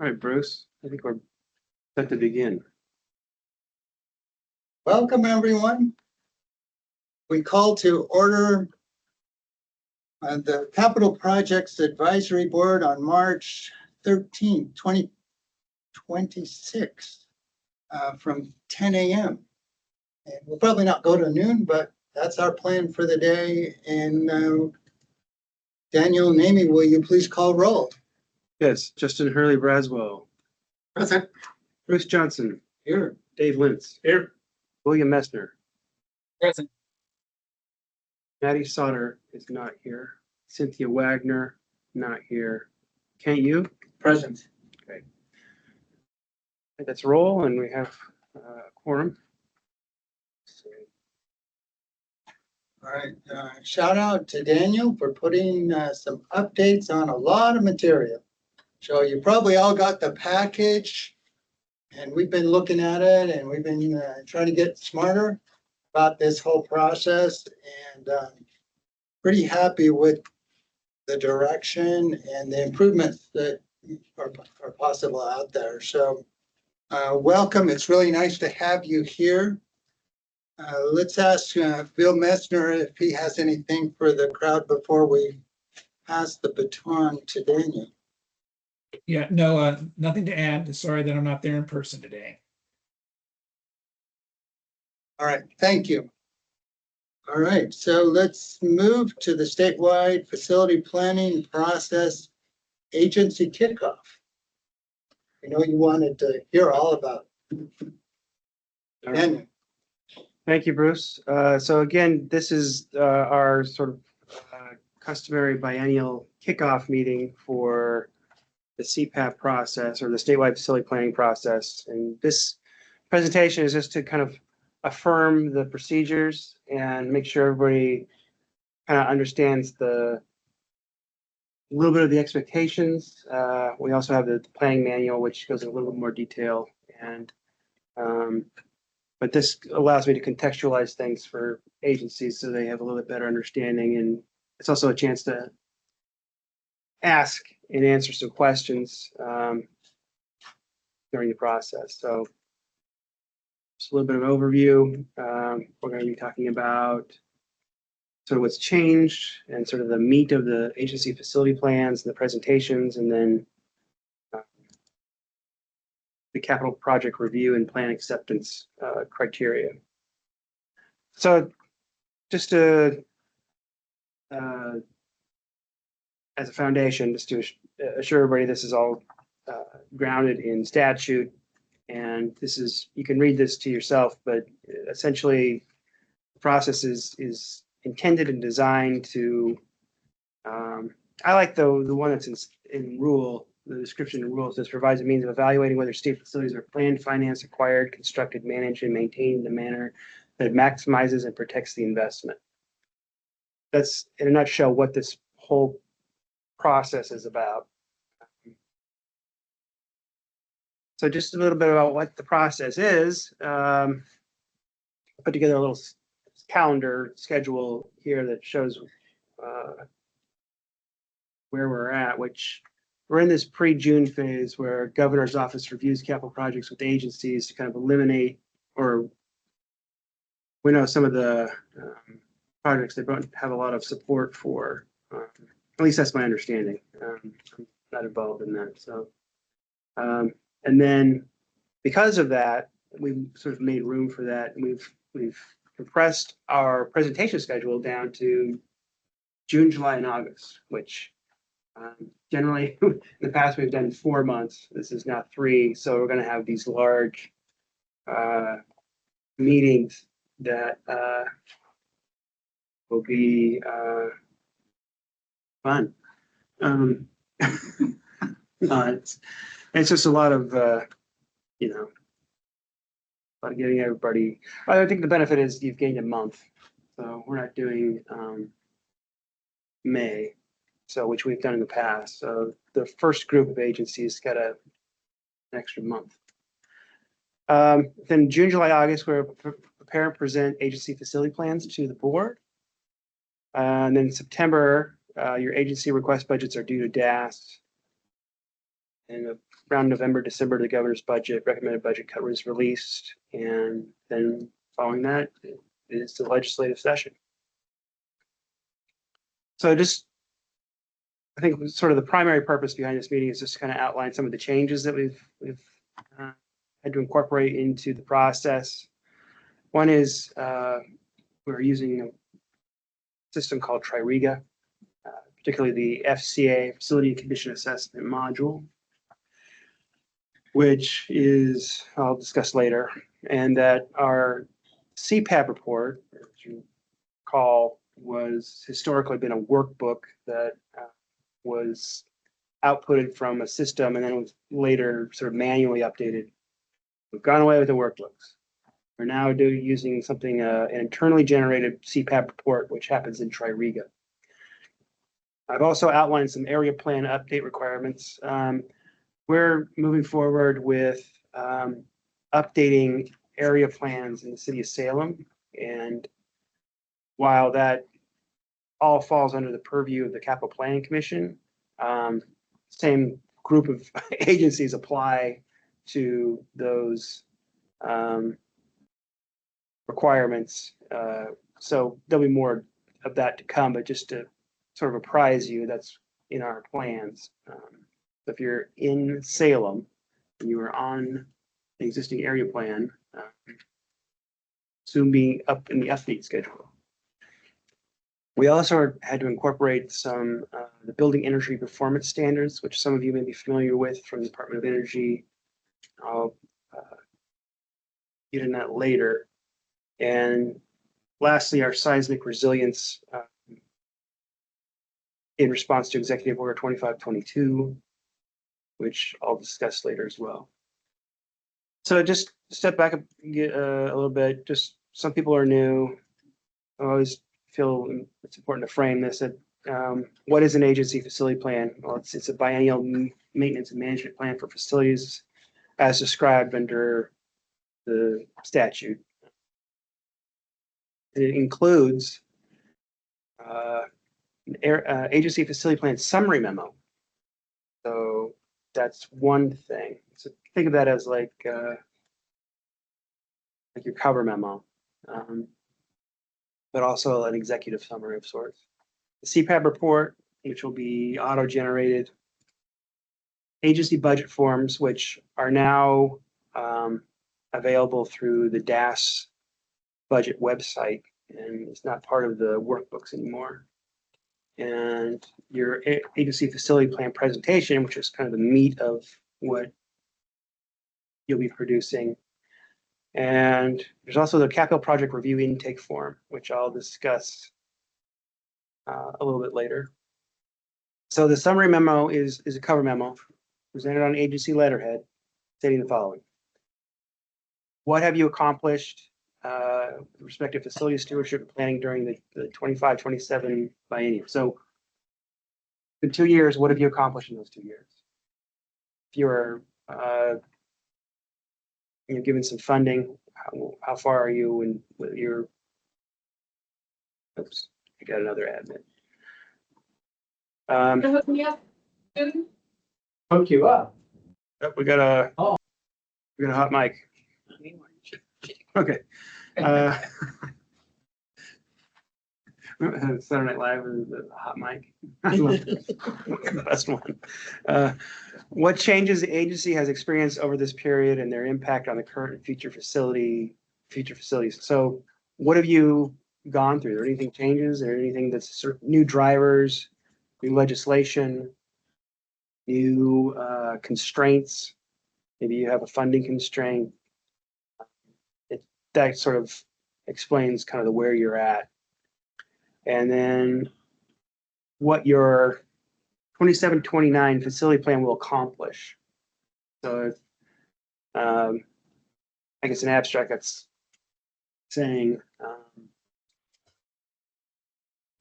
All right, Bruce, I think we're set to begin. Welcome, everyone. We call to order the Capital Projects Advisory Board on March 13th, 2026 from 10 a.m. And we'll probably not go to noon, but that's our plan for the day. And Daniel and Amy, will you please call roll? Yes, Justin Hurley Braswell. Present. Bruce Johnson. Here. Dave Lintz. Here. William Messner. Present. Maddie Sauter is not here. Cynthia Wagner, not here. Kent Yu? Present. Okay. Let's roll, and we have a quorum. All right, shout out to Daniel for putting some updates on a lot of material. So you probably all got the package, and we've been looking at it, and we've been trying to get smarter about this whole process, and pretty happy with the direction and the improvements that are possible out there. So welcome. It's really nice to have you here. Let's ask Bill Messner if he has anything for the crowd before we pass the baton to Daniel. Yeah, no, nothing to add. Sorry that I'm not there in person today. All right, thank you. All right, so let's move to the statewide facility planning process agency kickoff. I know you wanted to hear all about it. All right. Daniel. Thank you, Bruce. So again, this is our sort of customary biennial kickoff meeting for the CPAB process, or the statewide facility planning process. And this presentation is just to kind of affirm the procedures and make sure everybody kind of understands a little bit of the expectations. We also have the planning manual, which goes in a little bit more detail. And but this allows me to contextualize things for agencies so they have a little bit better understanding. And it's also a chance to ask and answer some questions during the process. So just a little bit of overview. We're going to be talking about sort of what's changed and sort of the meat of the agency facility plans and the presentations, and then the capital project review and plan acceptance criteria. So just to, as a foundation, just to assure everybody this is all grounded in statute, and this is, you can read this to yourself, but essentially the process is intended and designed to, I like the one that's in rule. The description in rules says provides a means of evaluating whether state facilities are planned, financed, acquired, constructed, managed, and maintained in a manner that maximizes and protects the investment. That's in a nutshell what this whole process is about. So just a little bit about what the process is. Put together a little calendar schedule here that shows where we're at, which we're in this pre-June phase where governor's office reviews capital projects with agencies to kind of eliminate, or we know some of the projects they don't have a lot of support for. At least that's my understanding. I'm not involved in that. So, and then because of that, we've sort of made room for that. And we've compressed our presentation schedule down to June, July, and August, which generally in the past we've done 4 months. This is now 3. So we're going to have these large meetings that will be fun. It's just a lot of, a lot of getting everybody. I think the benefit is you've gained a month. So we're not doing May, so which we've done in the past. So the first group of agencies got an extra month. Then June, July, August, we're prepare and present agency facility plans to the board. And then in September, your agency request budgets are due to DAS. And around November, December, the governor's budget, recommended budget cut was released. And then following that is the legislative session. So I think sort of the primary purpose behind this meeting is just to kind of outline some of the changes that we've had to incorporate into the process. One is we're using a system called Tririga, particularly the FCA, Facility and Condition Assessment Module, which is, I'll discuss later, and that our CPAB report, as you recall, was historically been a workbook that was outputted from a system and then was later sort of manually updated. We've gone away with the workbooks. We're now using something, an internally generated CPAB report, which happens in Tririga. I've also outlined some area plan update requirements. We're moving forward with updating area plans in the city of Salem. And while that all falls under the purview of the Capital Planning Commission, same group of agencies apply to those requirements. So there'll be more of that to come, but just to sort of apprise you, that's in our plans. If you're in Salem and you are on the existing area plan, soon be up in the update schedule. We also had to incorporate some the building energy performance standards, which some of you may be familiar with from the Department of Energy. I'll get in that later. And lastly, our seismic resilience in response to Executive Order 2522, which I'll discuss later as well. So just step back a little bit. Just some people are new. I always feel it's important to frame this. That what is an agency facility plan? Well, it's a biennial maintenance and management plan for facilities as described under the statute. It includes an agency facility plan summary memo. So that's one thing. So think of that as like your cover memo, but also an executive summary of sorts. The CPAB report, which will be auto-generated. Agency budget forms, which are now available through the DAS budget website, and it's not part of the workbooks anymore. And your agency facility plan presentation, which is kind of the meat of what you'll be producing. And there's also the capital project review intake form, which I'll discuss a little bit later. So the summary memo is a cover memo presented on agency letterhead stating the following. What have you accomplished with respect to facility stewardship and planning during the 25-27 biennium? So in 2 years, what have you accomplished in those 2 years? If you're given some funding, how far are you in with your, oops, I got another admin. Hook you up. We got a Oh. we got a hot mic. Okay. Saturday Night Live is the hot mic. The best one. What changes the agency has experienced over this period and their impact on the current and future facilities? So what have you gone through? Are there anything changes? Or anything that's sort of new drivers, new legislation, new constraints? Maybe you have a funding constraint. That sort of explains kind of the where you're at. And then what your 27-29 facility plan will accomplish. So I guess an abstract that's saying,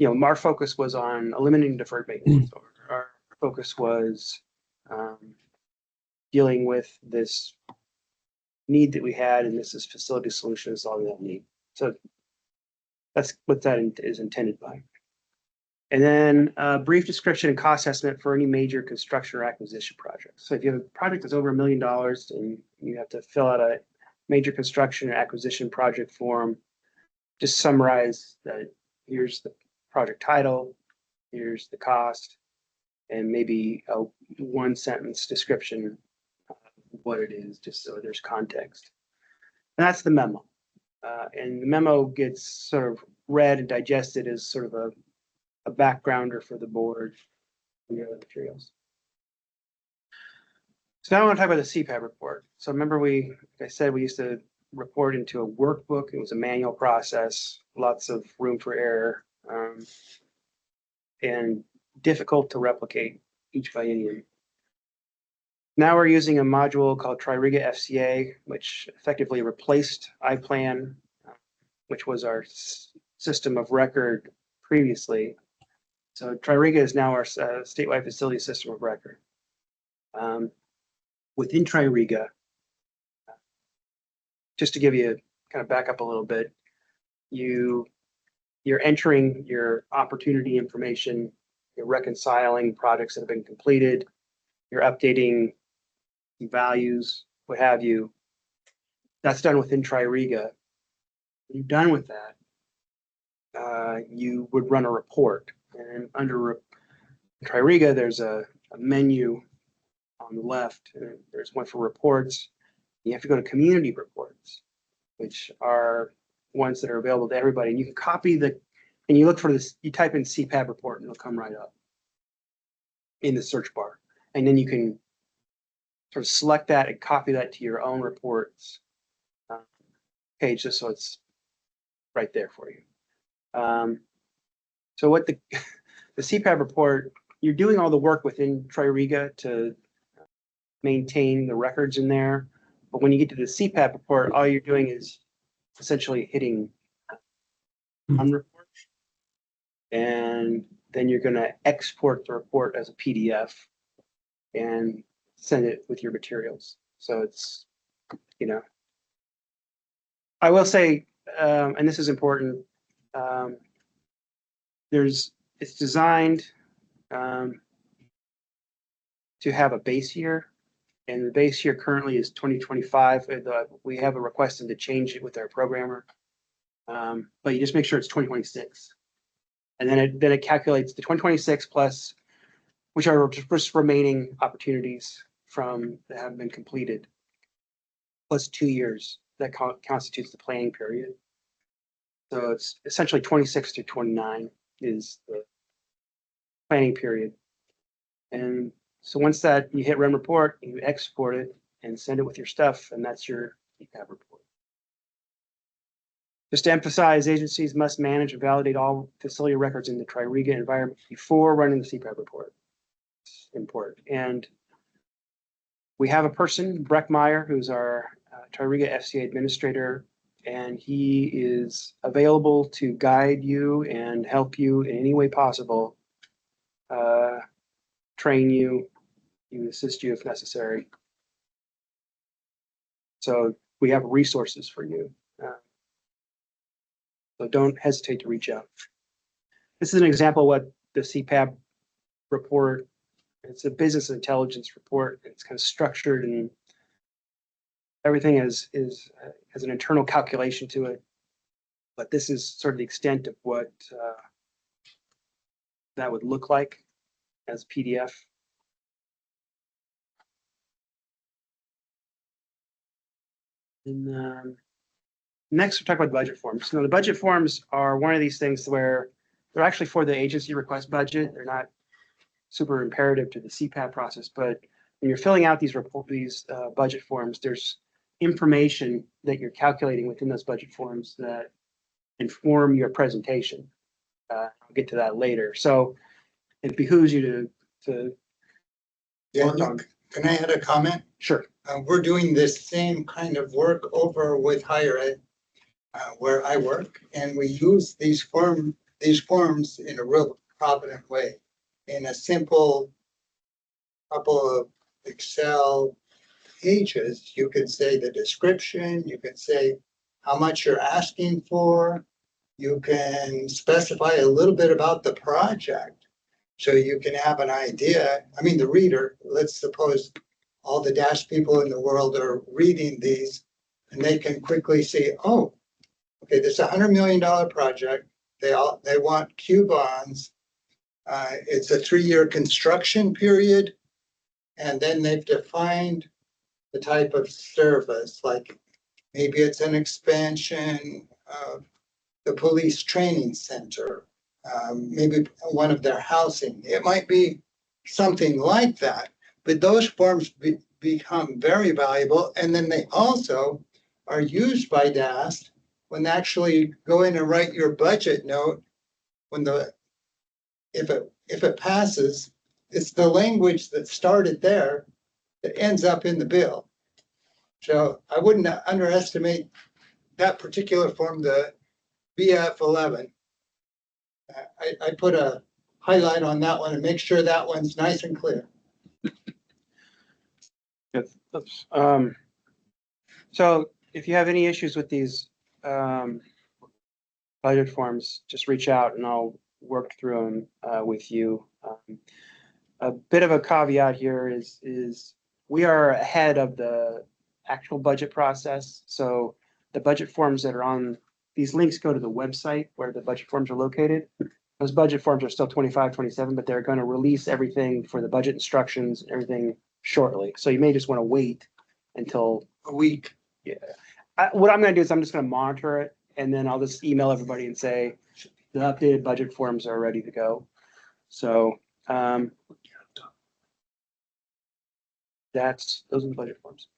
our focus was on eliminating deferred maintenance. Our focus was dealing with this need that we had, and this is facility solutions solving that need. So that's what that is intended by. And then a brief description and cost estimate for any major construction or acquisition project. So if you have a project that's over $1 million and you have to fill out a major construction or acquisition project form, just summarize that here's the project title, here's the cost, and maybe a one sentence description of what it is, just so there's context. And that's the memo. And the memo gets sort of read and digested as sort of a backgrounder for the board and the other materials. So now I want to talk about the CPAB report. So remember like I said, we used to report into a workbook. It was a manual process, lots of room for error, and difficult to replicate each biennium. Now we're using a module called Tririga FCA, which effectively replaced iPlan, which was our system of record previously. So Tririga is now our statewide facility system of record. Within Tririga, just to give you kind of back up a little bit, you're entering your opportunity information, you're reconciling projects that have been completed, you're updating values, what have you. That's done within Tririga. When you're done with that, you would run a report. And under Tririga, there's a menu on the left. And there's one for reports. You have to go to community reports, which are ones that are available to everybody. And you can copy and you look for this, you type in CPAB report and it'll come right up in the search bar. And then you can sort of select that and copy that to your own reports page, just so it's right there for you. So what the CPAB report, you're doing all the work within Tririga to maintain the records in there. But when you get to the CPAB report, all you're doing is essentially hitting one report. And then you're going to export the report as a PDF and send it with your materials. So it's, I will say, and this is important, it's designed to have a base year, and the base year currently is 2025. We have a request to change it with our programmer, but you just make sure it's 2026, and then it calculates the 2026 plus, which are just remaining opportunities that have been completed, plus 2 years that constitutes the planning period. So it's essentially 26 to 29 is the planning period. And so once that you hit run report, you export it and send it with your stuff, and that's your CPAB report. Just to emphasize, agencies must manage and validate all facility records in the Tririga environment before running the CPAB report. It's important. And we have a person, Breck Meyer, who's our Tririga FCA administrator, and he is available to guide you and help you in any way possible, train you, assist you if necessary. So we have resources for you. So don't hesitate to reach out. This is an example of what the CPAB report, it's a business intelligence report. It's kind of structured and everything has an internal calculation to it. But this is sort of the extent of what that would look like as PDF. And next, we'll talk about budget forms. Now, the budget forms are one of these things where they're actually for the agency request budget. They're not super imperative to the CPAB process, but when you're filling out these budget forms, there's information that you're calculating within those budget forms that inform your presentation. I'll get to that later. So it behooves you to work on. Can I add a comment? Sure. We're doing this same kind of work over with higher ed, where I work, and we use these forms in a real provident way. In a simple couple of Excel pages, you could say the description, you could say how much you're asking for, you can specify a little bit about the project. So you can have an idea. I mean, the reader, let's suppose all the Dash people in the world are reading these and they can quickly see, oh, okay, this is $100 million project. They want Q bonds. It's a 3-year construction period. And then they've defined the type of service, like maybe it's an expansion of the police training center, maybe one of their housing. It might be something like that, but those forms become very valuable. And then they also are used by DAST when they actually go in and write your budget note. If it passes, it's the language that started there that ends up in the bill. So I wouldn't underestimate that particular form, the BF11. I put a highlight on that one and make sure that one's nice and clear. Good. Oops. So if you have any issues with these budget forms, just reach out and I'll work through them with you. A bit of a caveat here is we are ahead of the actual budget process. So the budget forms that are on these links go to the website where the budget forms are located. Those budget forms are still 25, 27, but they're going to release everything for the budget instructions, everything shortly. So you may just want to wait until A week. yeah. What I'm going to do is I'm just going to monitor it, and then I'll just email everybody and say the updated budget forms are ready to go. So those are the budget forms.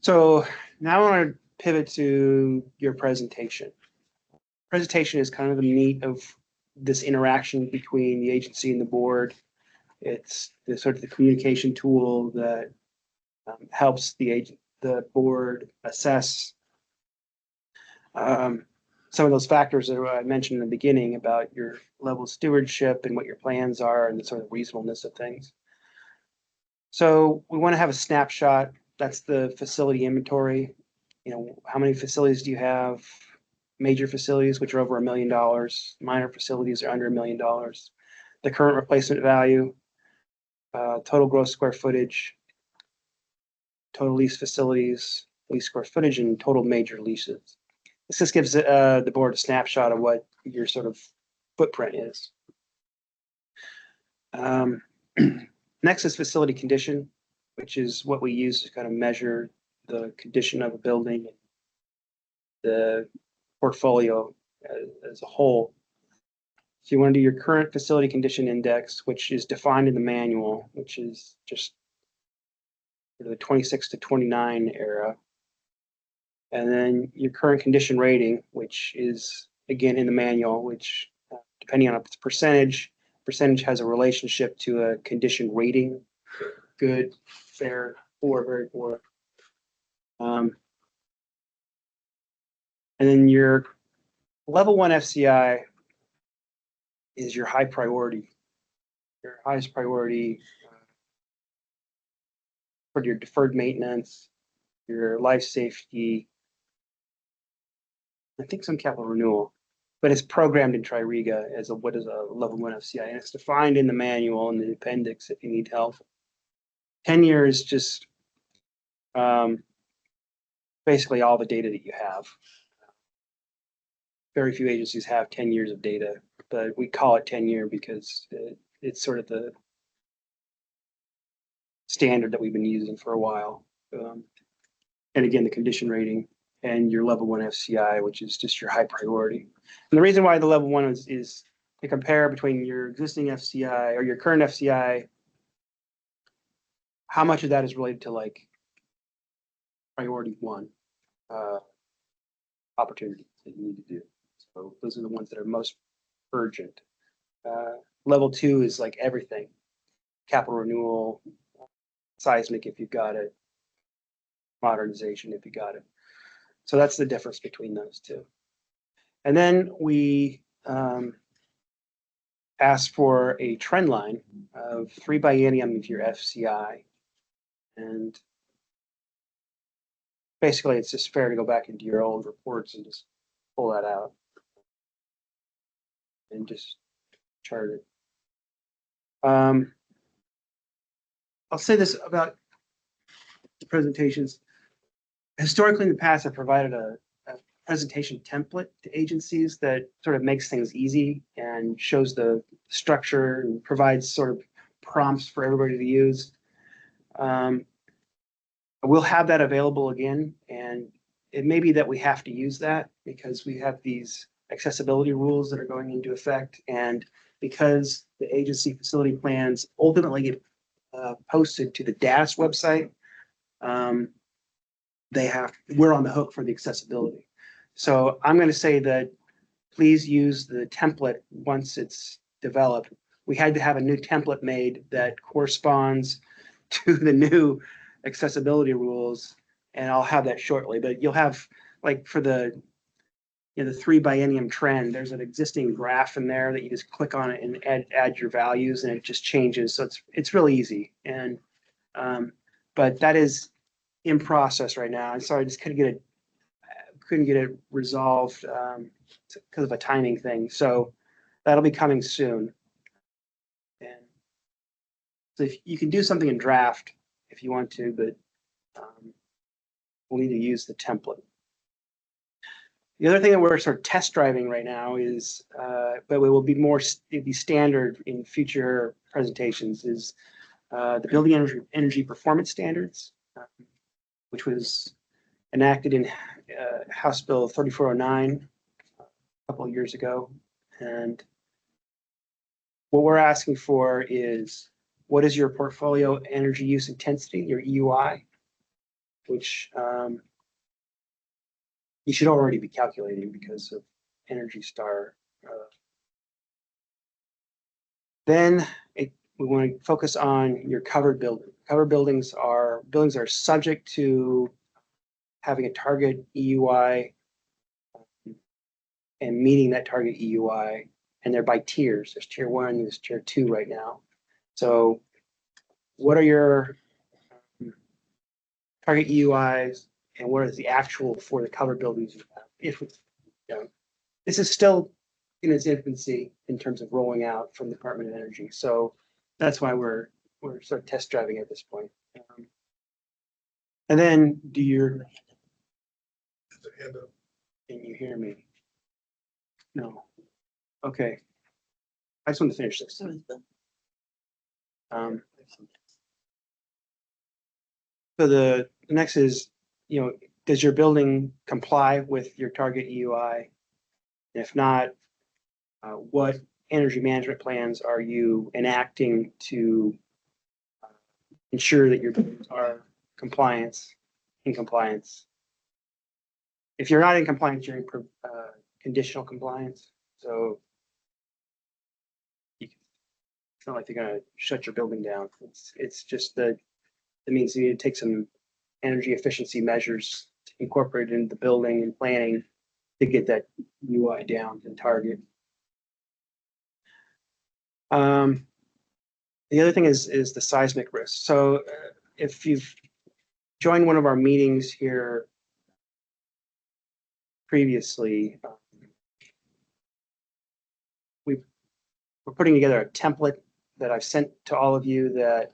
So now I want to pivot to your presentation. Presentation is kind of the meat of this interaction between the agency and the board. It's the sort of the communication tool that helps the board assess some of those factors that I mentioned in the beginning about your level of stewardship and what your plans are and the sort of reasonableness of things. So we want to have a snapshot. That's the facility inventory. You know, how many facilities do you have? Major facilities, which are over $1 million. Minor facilities are under $1 million. The current replacement value, total gross square footage, total lease facilities, lease square footage, and total major leases. This just gives the board a snapshot of what your sort of footprint is. Next is facility condition, which is what we use to kind of measure the condition of a building, the portfolio as a whole. So you want to do your current facility condition index, which is defined in the manual, which is just the 26 to 29 era. And then your current condition rating, which is again in the manual, which depending on its percentage has a relationship to a condition rating, good, fair, poor, very poor. And then your level 1 FCI is your high priority, your highest priority for your deferred maintenance, your life safety, I think some capital renewal, but it's programmed in Tririga as what is a level 1 FCI, and it's defined in the manual in the appendix if you need help. 10 years just basically all the data that you have. Very few agencies have 10 years of data, but we call it 10-year because it's sort of the standard that we've been using for a while. And again, the condition rating and your level 1 FCI, which is just your high priority. And the reason why the level 1 is to compare between your existing FCI or your current FCI, how much of that is related to like priority 1 opportunities that you need to do. So those are the ones that are most urgent. Level 2 is like everything, capital renewal, seismic if you've got it, modernization if you got it. So that's the difference between those two. And then we ask for a trend line of 3 biennium of your FCI. And basically it's just fair to go back into your old reports and just pull that out. and just chart it. I'll say this about the presentations. Historically, in the past, I've provided a presentation template to agencies that sort of makes things easy and shows the structure and provides sort of prompts for everybody to use. We'll have that available again, and it may be that we have to use that because we have these accessibility rules that are going into effect, and because the agency facility plans ultimately get posted to the DAS website, we're on the hook for the accessibility. So I'm going to say that please use the template once it's developed. We had to have a new template made that corresponds to the new accessibility rules, and I'll have that shortly. But you'll have, like, for the the 3 biennium trend, there's an existing graph in there that you just click on it and add your values, and it just changes. So it's really easy. And but that is in process right now. I'm sorry, I just couldn't get it resolved because of a timing thing. So that'll be coming soon. And so if you can do something in draft if you want to, but we'll need to use the template. The other thing that we're sort of test driving right now is, but it will be it'll be standard in future presentations, is the Building Energy Performance Standards, which was enacted in House Bill 3409 a couple of years ago. And what we're asking for is, what is your portfolio energy use intensity, your EUI, which you should already be calculating because of Energy Star. Then we want to focus on your covered building. Covered buildings are subject to having a target EUI and meeting that target EUI, and they're by tiers. There's tier 1, there's tier 2 right now. So what are your target EUIs, and what is the actual for the covered buildings you have? If it's, this is still in its infancy in terms of rolling out from the Department of Energy. So that's why we're sort of test driving at this point. And then can you hear me? No. Okay. I just want to finish this. So the next is, does your building comply with your target EUI? And if not, what energy management plans are you enacting to ensure that your buildings are in compliance? If you're not in compliance, you're in conditional compliance. So it's not like they're going to shut your building down. It's just that it means you need to take some energy efficiency measures to incorporate into the building and planning to get that UI down to target. The other thing is the seismic risk. So if you've joined one of our meetings here previously, we're putting together a template that I've sent to all of you that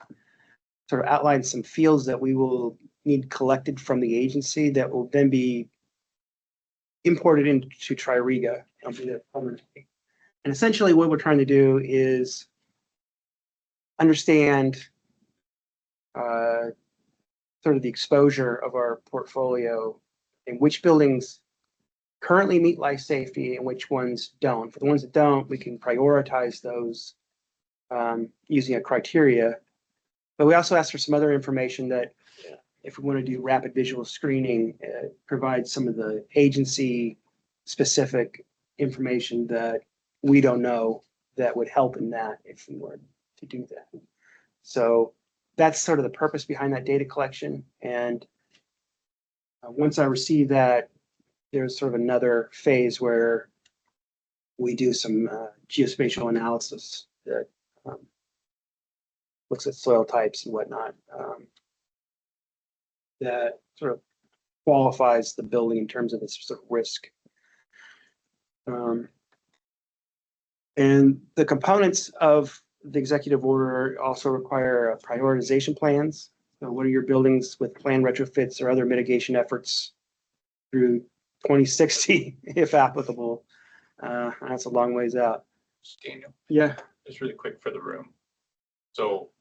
sort of outlines some fields that we will need collected from the agency that will then be imported into Tririga. And essentially what we're trying to do is understand sort of the exposure of our portfolio and which buildings currently meet life safety and which ones don't. For the ones that don't, we can prioritize those using a criteria. But we also ask for some other information that if we want to do rapid visual screening, provide some of the agency specific information that we don't know that would help in that if we were to do that. So that's sort of the purpose behind that data collection. And once I receive that, there's sort of another phase where we do some geospatial analysis that looks at soil types and whatnot, that sort of qualifies the building in terms of its sort of risk. And the components of the executive order also require prioritization plans. So what are your buildings with planned retrofits or other mitigation efforts through 2060, if applicable? That's a long ways out. Daniel, Yeah. just really quick for the room. So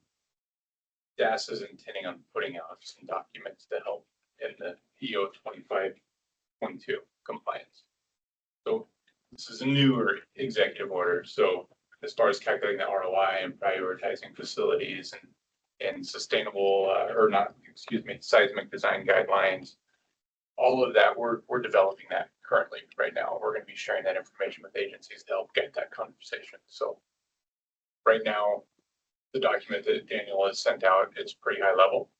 DAS is intending on putting out some documents to help in the EO 2522 compliance. So this is a newer executive order. So as far as calculating the ROI and prioritizing facilities and sustainable seismic design guidelines, all of that, we're developing that currently right now. We're going to be sharing that information with agencies to help get that conversation. So right now, the document that Daniel has sent out, it's pretty high level.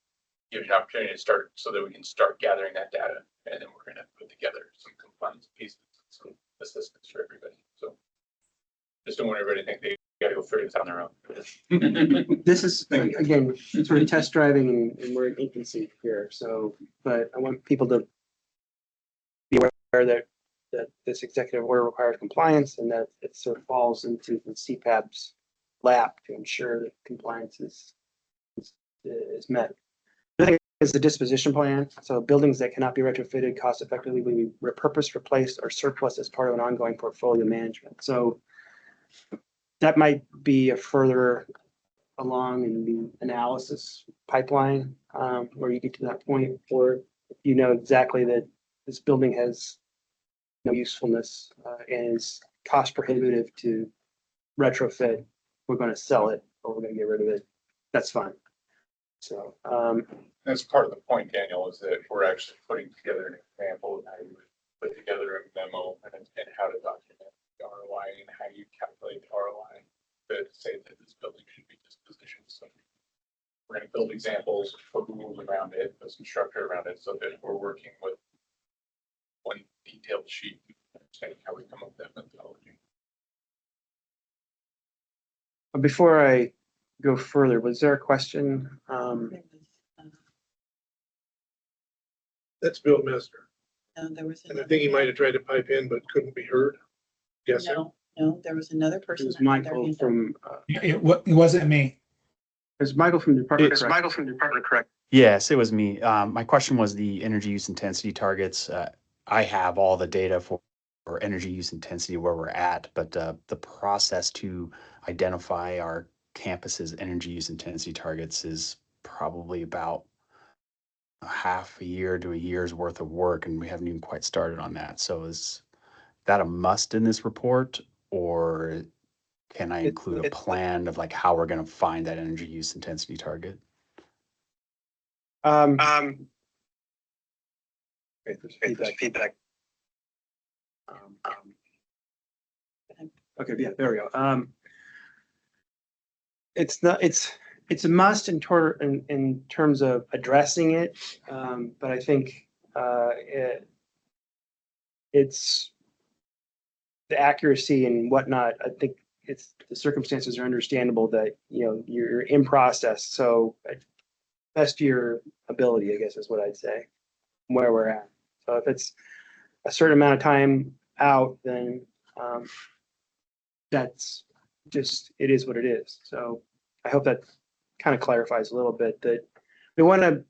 Gives you an opportunity to start so that we can start gathering that data. And then we're going to put together some compliance pieces, some assistance for everybody. So just don't want everybody to think they got to go figure this out on their own. This is, again, sort of test driving and we're in infancy here. So, but I want people to be aware that this executive order requires compliance and that it sort of falls into the CPAB's lap to ensure that compliance is met. The thing is the disposition plan. So buildings that cannot be retrofitted cost effectively will be repurposed, replaced, or surplus as part of an ongoing portfolio management. So that might be a further along in the analysis pipeline where you get to that point, or if you know exactly that this building has no usefulness and is cost prohibitive to retrofit, we're going to sell it or we're going to get rid of it. That's fine. So That's part of the point, Daniel, is that we're actually putting together an example of how you would put together a memo and how to document the ROI and how you calculate the ROI to say that this building should be dispositioned. So we're going to build examples, put rules around it, put some structure around it so that we're working with one detailed sheet, understanding how we come up with that methodology. before I go further, was there a question? That's Bill Mester. There was. And I think he might have tried to pipe in, but couldn't be heard. Guessing. No, there was another It person. was that had their Michael hand up. from, It wasn't me. it's Michael from the department. It's correct? Michael from the department, correct? Yes, it was me. My question was the energy use intensity targets. I have all the data for energy use intensity where we're at, but the process to identify our campus's energy use intensity targets is probably about a half a year to a year's worth of work, and we haven't even quite started on that. So is that a must in this report, or can I include a it's- plan of like how we're going to find that energy use intensity target? Okay, there's There's feedback. Okay, yeah, there we go. It's a must in terms of addressing it, but I think it's the accuracy and whatnot. I think it's the circumstances are understandable that you're in process. So best to your ability, I guess, is what I'd say. Where we're at. So if it's a certain amount of time out, then that's just, it is what it is. So I hope that kind of clarifies a little bit that we want to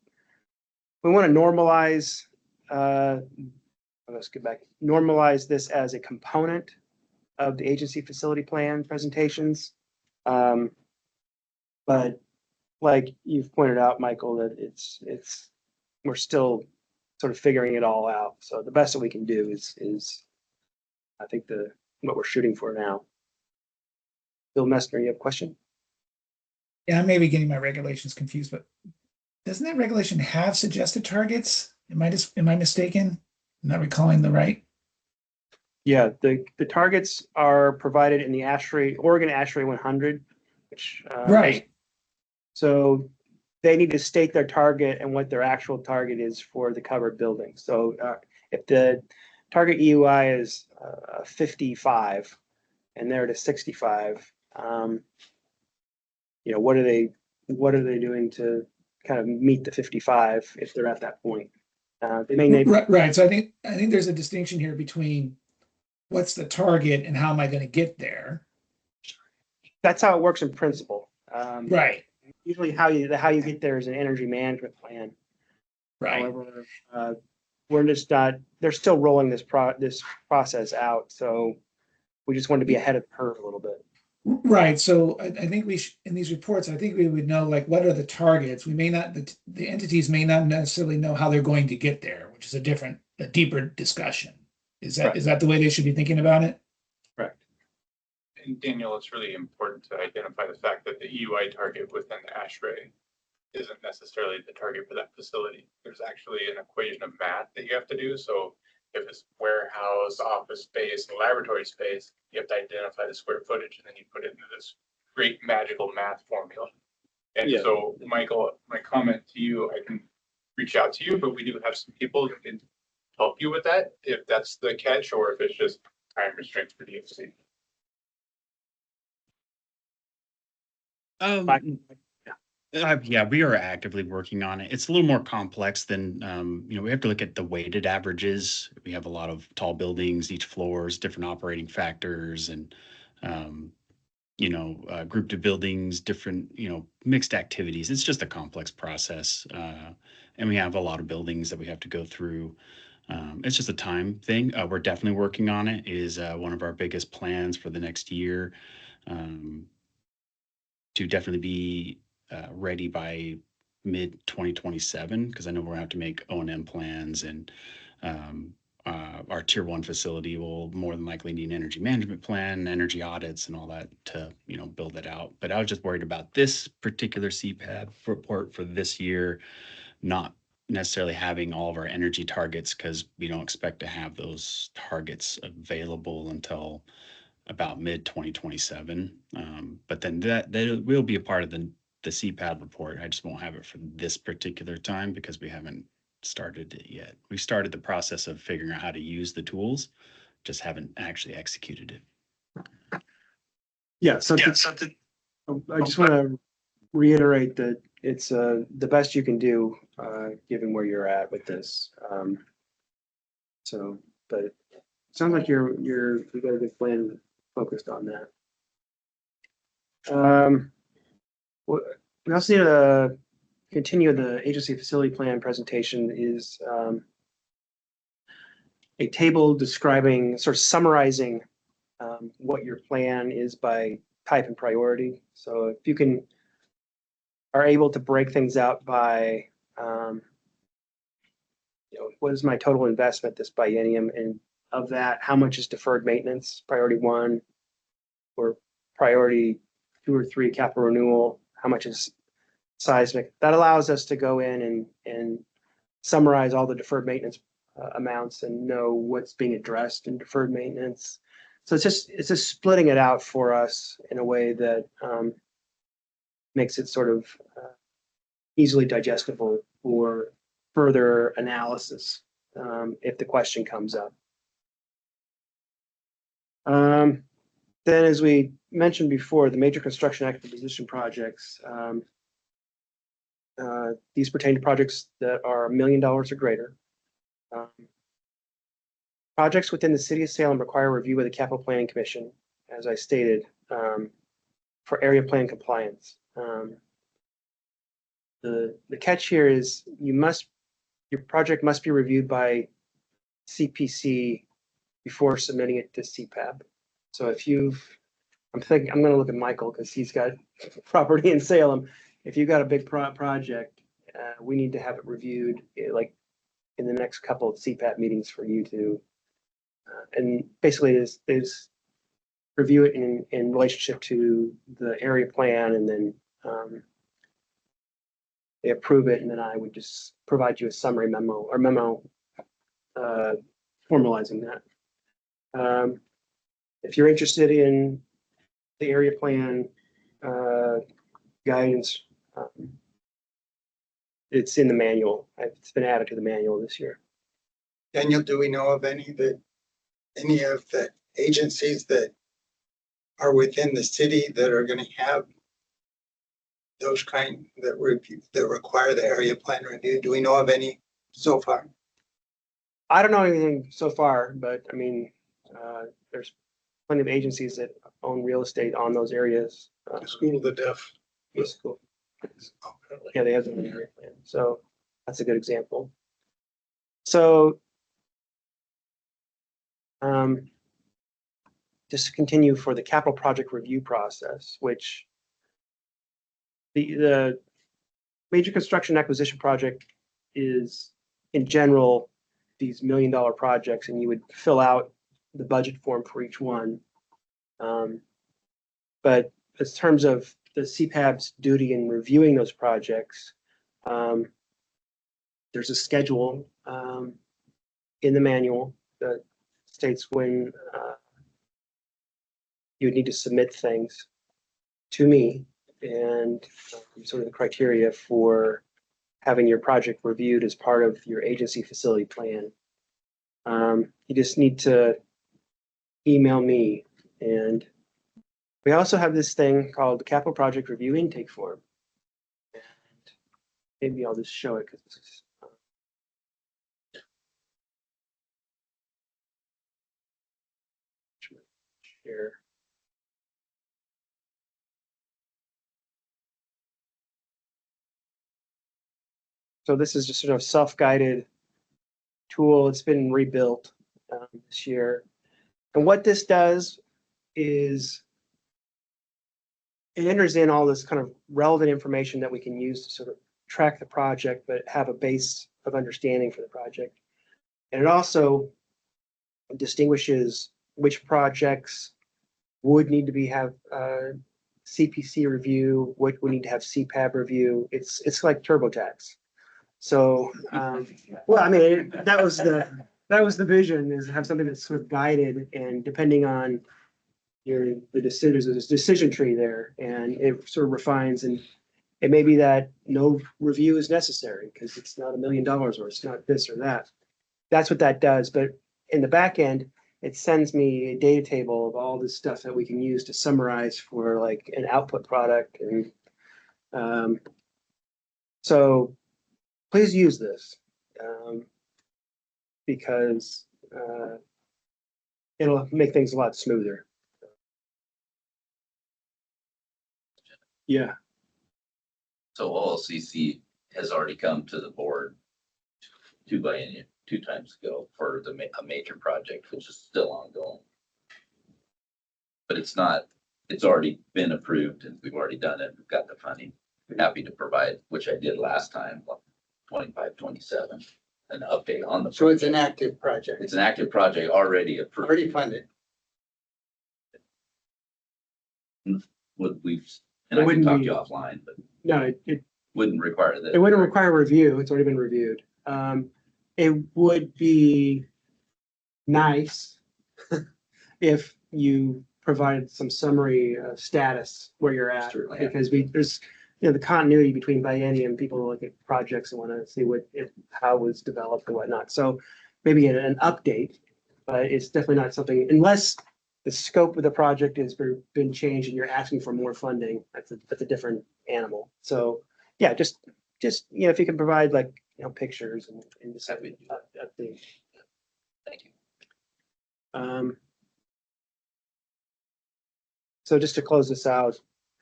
normalize, let's get back, normalize this as a component of the agency facility plan presentations. But like you've pointed out, Michael, that we're still sort of figuring it all out. So the best that we can do is I think what we're shooting for now. Bill Messner, you have a question? Yeah, I may be getting my regulations confused, but doesn't that regulation have suggested targets? Am I mistaken? I'm not recalling the right. Yeah, the targets are provided in the Oregon ASHRAE 100, which Right. So they need to state their target and what their actual target is for the covered building. So if the target EUI is 55 and they're at a 65, what are they doing to kind of meet the 55 if they're at that point? They may name. Right. So I think there's a distinction here between what's the target and how am I going to get there? that's how it works in principle. Right, Usually how you get there is an energy management plan. right. However, we're just not, they're still rolling this process out, so we just wanted to be ahead of the curve a little bit. Right, so I think we should, in these reports, I think we would know like what are the targets? We may not, the entities may not necessarily know how they're going to get there, which is a deeper discussion. Is that the way they should be thinking about it? Correct. And Daniel, it's really important to identify the fact that the EUI target within the ASHRAE isn't necessarily the target for that facility. There's actually an equation of math that you have to do. So if it's warehouse, office space, and laboratory space, you have to identify the square footage, and then you put it into this great magical math formula. And Yeah. so, Michael, my comment to you, I can reach out to you, but we do have some people who can help you with that, if that's the catch, or if it's just time restraints for DFC. Yeah, we are actively working on it. It's a little more complex than, we have to look at the weighted averages. We have a lot of tall buildings, each floors, different operating factors and, grouped of buildings, different, mixed activities. It's just a complex process. And we have a lot of buildings that we have to go through. It's just a time thing. We're definitely working on it. It is one of our biggest plans for the next year, to definitely be ready by mid 2027, because I know we're gonna have to make O&M plans, and our tier 1 facility will more than likely need an energy management plan, energy audits and all that to, build it out. But I was just worried about this particular CPAB report for this year, not necessarily having all of our energy targets, because we don't expect to have those targets available until about mid 2027. But then that will be a part of the CPAB report. I just won't have it for this particular time because we haven't started it yet. We started the process of figuring out how to use the tools, just haven't actually executed it. Yeah, so I just want to reiterate that it's the best you can do, given where you're at with this. But it sounds like you got a good plan focused on that. We also need to continue the agency facility plan presentation is a table describing, sort of summarizing what your plan is by type and priority. So if you are able to break things out by, what is my total investment this biennium, and of that, how much is deferred maintenance, priority 1, or priority 2 or 3 capital renewal, how much is seismic. That allows us to go in and summarize all the deferred maintenance amounts and know what's being addressed in deferred maintenance. So it's just splitting it out for us in a way that makes it sort of easily digestible for further analysis if the question comes up. Then, as we mentioned before, the major construction acquisition projects, these pertain to projects that are $1 million or greater. Projects within the city of Salem require review of the Capital Planning Commission, as I stated, for area plan compliance. The catch here is your project must be reviewed by CPC before submitting it to CPAB. So if I'm going to look at Michael because he's got property in Salem. If you've got a big project, we need to have it reviewed like in the next couple of CPAB meetings for you to, and basically is review it in relationship to the area plan, and then they approve it, and then I would just provide you a summary memo formalizing that. If you're interested in the area plan guidance, it's in the manual. It's been added to the manual this year. Daniel, do we know of any of the agencies that are within the city that are going to have those that require the area plan review? Do we know of any so far? I don't know anything so far, but I mean, there's plenty of agencies that own real estate on those areas. The School of the Deaf. It's cool. Apparently. Yeah, they have their own area plan. So that's a good example. So just to continue for the capital project review process, which the major construction acquisition project is in general these $1 million projects, and you would fill out the budget form for each one. But in terms of the CPAB's duty in reviewing those projects, there's a schedule in the manual that states when you would need to submit things to me, and sort of the criteria for having your project reviewed as part of your agency facility plan. You just need to email me, and we also have this thing called the capital project review intake form. And maybe I'll just show it because this is share. So this is just sort of self-guided tool. It's been rebuilt this year. And what this does is it enters in all this kind of relevant information that we can use to sort of track the project, but have a base of understanding for the project. And it also distinguishes which projects would need to have CPC review, what would need to have CPAB review. It's like TurboTax. So, well, I mean, that was the vision, is to have something that's sort of guided, and depending on the decisions, there's a decision tree there, and it sort of refines, and it may be that no review is necessary because it's not $1 million or it's not this or that. That's what that does. But in the back end, it sends me a data table of all this stuff that we can use to summarize for like an output product. And so please use this because it'll make things a lot smoother. Yeah. So OLCC has already come to the board two times ago for a major project, which is still ongoing. But it's already been approved and we've already done it. We've got the funding. We're happy to provide, which I did last time, 25, 27, an update on the. So it's an active project, It's an active project already approved. already funded. Would we, It and I can wouldn't talk be- to you offline, but No, it wouldn't require that. It wouldn't require review. It's already been reviewed. It would be nice if you provided some summary status where you're at, Certainly, yeah. because there's the continuity between biennium. People look at projects and want to see how it was developed and whatnot. So maybe an update, but it's definitely not something, unless the scope of the project has been changed and you're asking for more funding. That's a different animal. So yeah, just if you can provide like pictures and just have it update. Thank you. So just to close this out,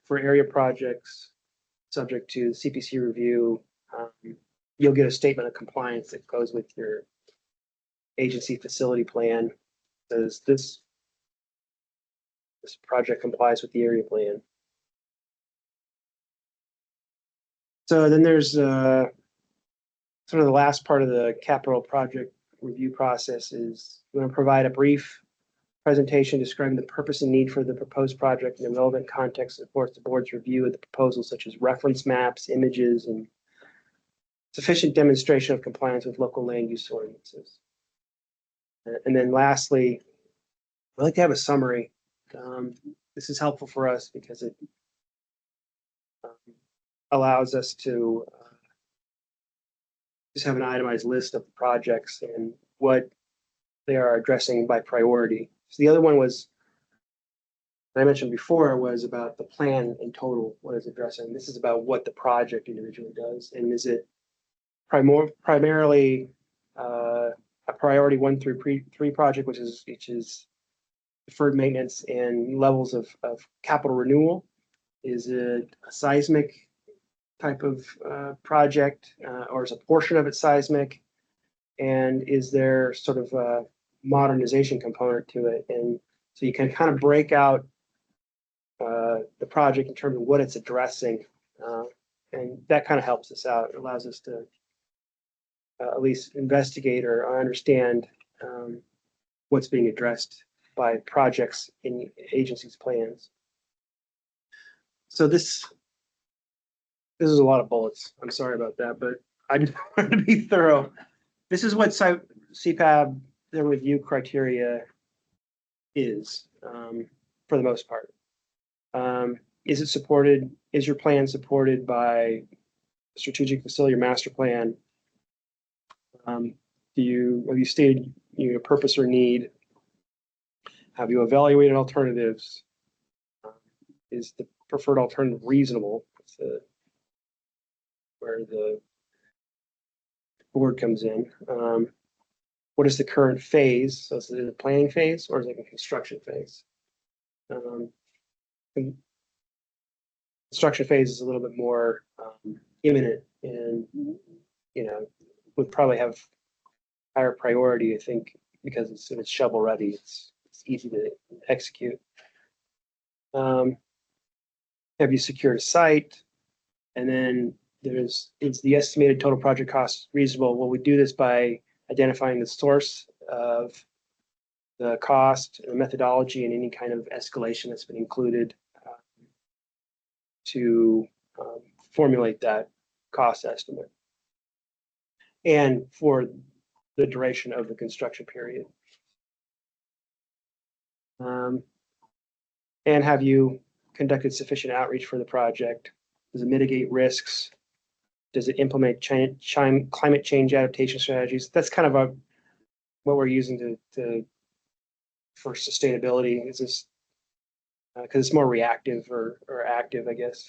for area projects subject to CPC review, you'll get a statement of compliance that goes with your agency facility plan. Says this project complies with the area plan. So then there's sort of the last part of the capital project review process is we're going to provide a brief presentation describing the purpose and need for the proposed project and the relevant context that supports the board's review of the proposal, such as reference maps, images, and sufficient demonstration of compliance with local land use ordinances. And then lastly, I'd like to have a summary. This is helpful for us because it allows us to just have an itemized list of projects and what they are addressing by priority. So the other one was, that I mentioned before, was about the plan in total, what it's addressing. This is about what the project individually does. And is it primarily a priority 1 through 3 project, which is deferred maintenance and levels of capital renewal? Is it a seismic type of project, or is a portion of it seismic? And is there sort of a modernization component to it? And so you can kind of break out the project in terms of what it's addressing. And that kind of helps us out. It allows us to at least investigate or understand what's being addressed by projects in the agency's plans. So this is a lot of bullets. I'm sorry about that, but I just wanted to be thorough. This is what CPAB, their review criteria is, for the most part. Is it supported? Is your plan supported by strategic facility or master plan? Have you stated your purpose or need? Have you evaluated alternatives? Is the preferred alternative reasonable? That's where the board comes in. What is the current phase? So is it a planning phase or is it a construction phase? Construction phase is a little bit more imminent and, would probably have higher priority, I think, because it's shovel ready. It's easy to execute. Have you secured a site? And then is the estimated total project cost reasonable? Well, we do this by identifying the source of the cost, the methodology, and any kind of escalation that's been included to formulate that cost estimate and for the duration of the construction period. And have you conducted sufficient outreach for the project? Does it mitigate risks? Does it implement climate change adaptation strategies? That's kind of what we're using for sustainability. Is this because it's more reactive or active, I guess.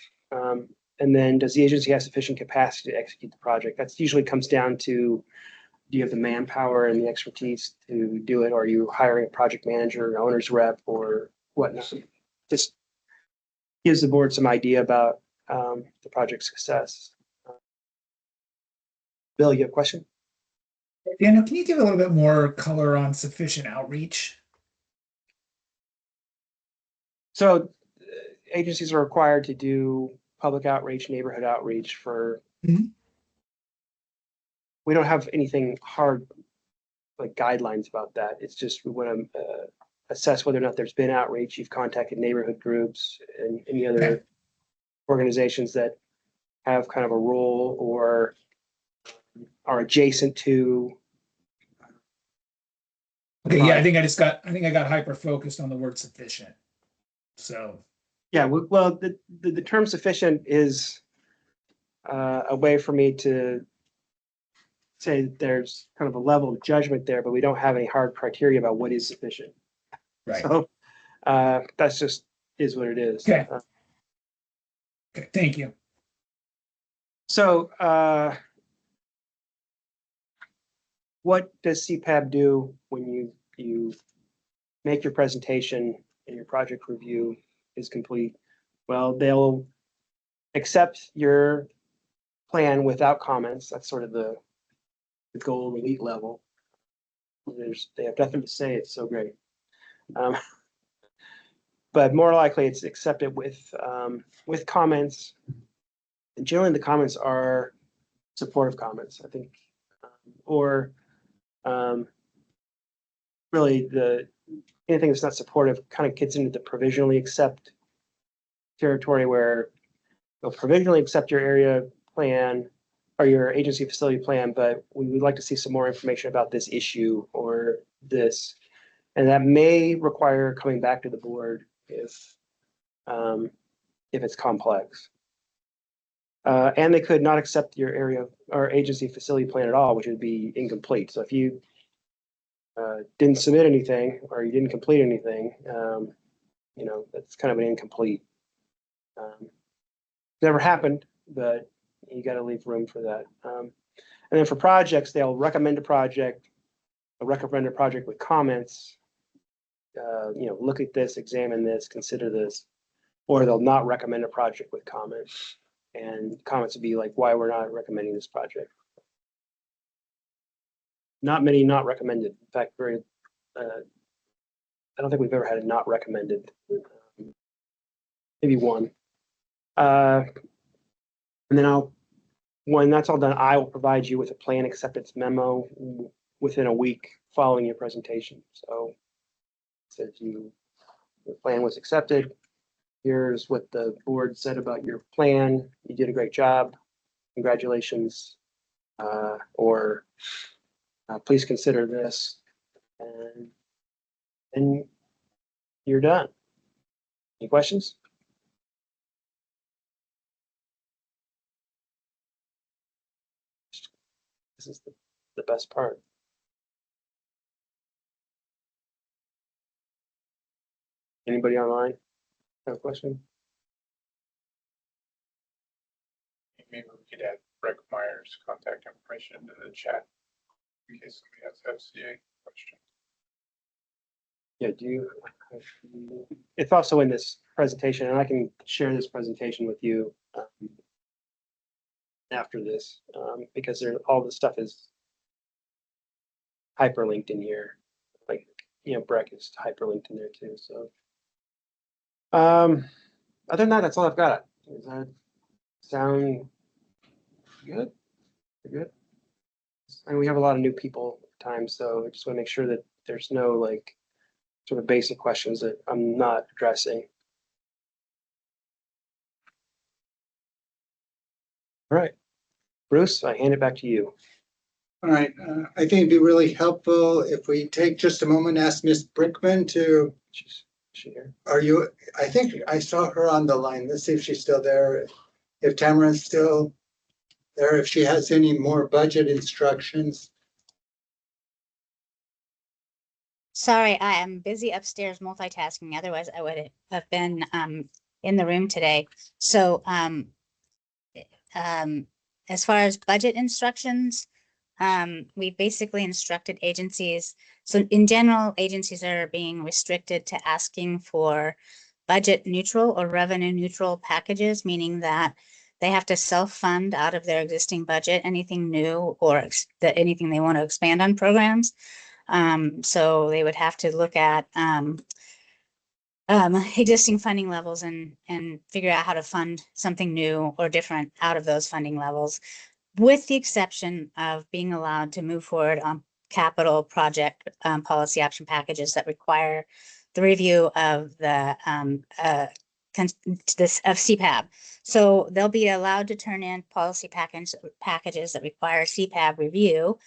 And then does the agency have sufficient capacity to execute the project? That usually comes down to, do you have the manpower and the expertise to do it? Or are you hiring a project manager, an owner's rep, or whatnot? Just gives the board some idea about the project success. Bill, you have a question? Daniel, can you give a little bit more color on sufficient outreach? So agencies are required to do public outreach, neighborhood outreach for, we don't have anything hard, like guidelines about that. It's just we want to assess whether or not there's been outreach. You've contacted neighborhood groups and any other organizations that have kind of a role or are adjacent to. Okay, yeah, I think I got hyper focused on the word sufficient. So. Yeah, well, the term sufficient is a way for me to say that there's kind of a level of judgment there, but we don't have any hard criteria about what is sufficient. Right. So that's just is what it is. Okay. Okay, thank you. So what does CPAB do when you make your presentation and your project review is complete? Well, they'll accept your plan without comments. That's sort of the gold elite level. They have nothing to say. It's so great. But more likely it's accepted with comments. And generally the comments are supportive comments, I think, or really anything that's not supportive kind of gets into the provisionally accept territory where they'll provisionally accept your area plan or your agency facility plan, but we would like to see some more information about this issue or this. And that may require coming back to the board if it's complex. And they could not accept your area or agency facility plan at all, which would be incomplete. So if you didn't submit anything or you didn't complete anything, that's kind of an incomplete. Never happened, but you got to leave room for that. And then for projects, they'll recommend a project with comments. look at this, examine this, consider this, or they'll not recommend a project with comments. And comments would be like, why we're not recommending this project. Not many not recommended. In fact, I don't think we've ever had a not recommended. Maybe one. And then when that's all done, I will provide you with a plan acceptance memo within a week following your presentation. So says the plan was accepted. Here's what the board said about your plan. You did a great job. Congratulations. Or please consider this. And you're done. Any questions? This is the best part. Anybody online have a question? Maybe we could add Rick Meyer's contact information into the chat in case somebody has FCA questions. Yeah, it's also in this presentation, and I can share this presentation with you after this, because all this stuff is hyperlinked in here. Like, Breck is hyperlinked in there too. So, other than that, that's all I've got. Does that sound good? Good. And we have a lot of new people at times, so I just want to make sure that there's no sort of basic questions that I'm not addressing. All right, Bruce, I hand it back to you. All right, I think it'd be really helpful if we take just a moment, and ask Miss Brickman to, She's here. I think I saw her on the line. Let's see if she's still there. If Tamara's still there, if she has any more budget instructions. Sorry, I am busy upstairs multitasking. Otherwise, I would have been in the room today. So as far as budget instructions, we basically instructed agencies. So in general, agencies are being restricted to asking for budget neutral or revenue neutral packages, meaning that they have to self-fund out of their existing budget anything new or anything they want to expand on programs. So they would have to look at existing funding levels and figure out how to fund something new or different out of those funding levels, with the exception of being allowed to move forward on capital project policy option packages that require the review of the CPAB. So they'll be allowed to turn in policy packages that require CPAB review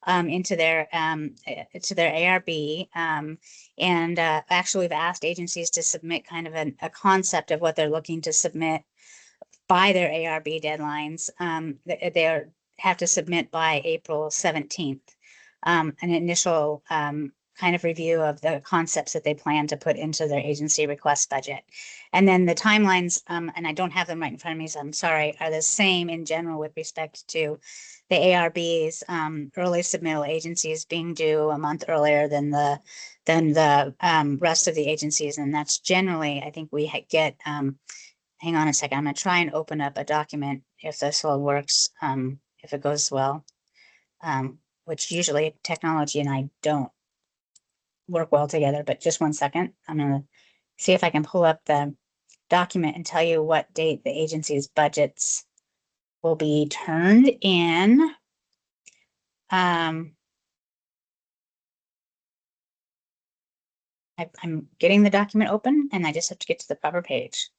into their ARB. And actually, we've asked agencies to submit kind of a concept of what they're looking to submit by their ARB deadlines. They have to submit by April 17th, an initial kind of review of the concepts that they plan to put into their agency request budget. And then the timelines, and I don't have them right in front of me, so I'm sorry, are the same in general with respect to the ARB's early submittal agencies being due a month earlier than the rest of the agencies. And that's generally, I think we get, hang on a second, I'm gonna try and open up a document if this all works, if it goes well, which usually technology and I don't work well together, but just one second. I'm gonna see if I can pull up the document and tell you what date the agency's budgets will be turned in. I'm getting the document open and I just have to get to the proper page.